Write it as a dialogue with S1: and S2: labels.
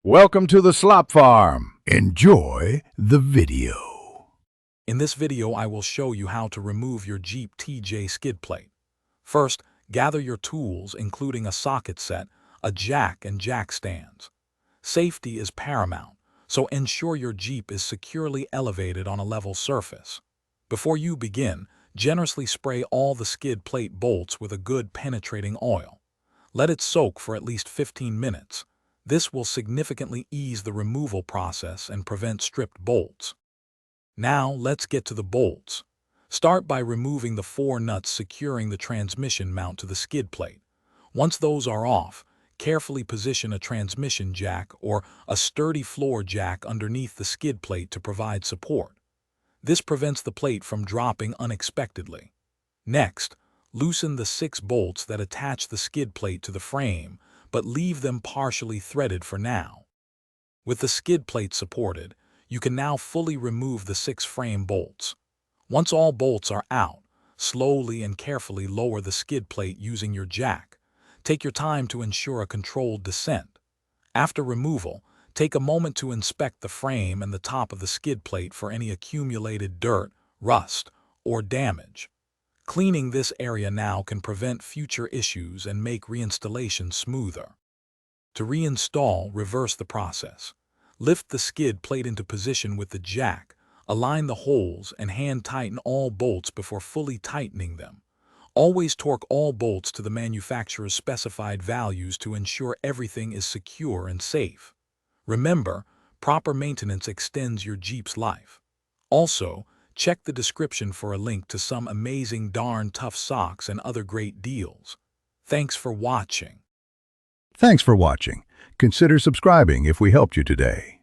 S1: Welcome to the Slop Farm. Enjoy the video.
S2: In this video, I will show you how to remove your Jeep TJ skid plate. First, gather your tools, including a socket set, a jack, and jack stands. Safety is paramount, so ensure your Jeep is securely elevated on a level surface. Before you begin, generously spray all the skid plate bolts with a good penetrating oil. Let it soak for at least 15 minutes. This will significantly ease the removal process and prevent stripped bolts. Now, let's get to the bolts. Start by removing the 4 nuts securing the transmission mount to the skid plate. Once those are off, carefully position a transmission jack or a sturdy floor jack underneath the skid plate to provide support. This prevents the plate from dropping unexpectedly. Next, loosen the 6 bolts that attach the skid plate to the frame, but leave them partially threaded for now. With the skid plate supported, you can now fully remove the 6 frame bolts. Once all bolts are out, slowly and carefully lower the skid plate using your jack. Take your time to ensure a controlled descent. After removal, take a moment to inspect the frame and the top of the skid plate for any accumulated dirt, rust, or damage. Cleaning this area now can prevent future issues and make reinstallation smoother. To reinstall, reverse the process. Lift the skid plate into position with the jack, align the holes, and hand tighten all bolts before fully tightening them. Always torque all bolts to the manufacturer's specified values to ensure everything is secure and safe. Remember, proper maintenance extends your Jeep's life. Also, check the description for a link to some amazing darn tough socks and other great deals. Thanks for watching.
S1: Thanks for watching. Consider subscribing if we helped you today.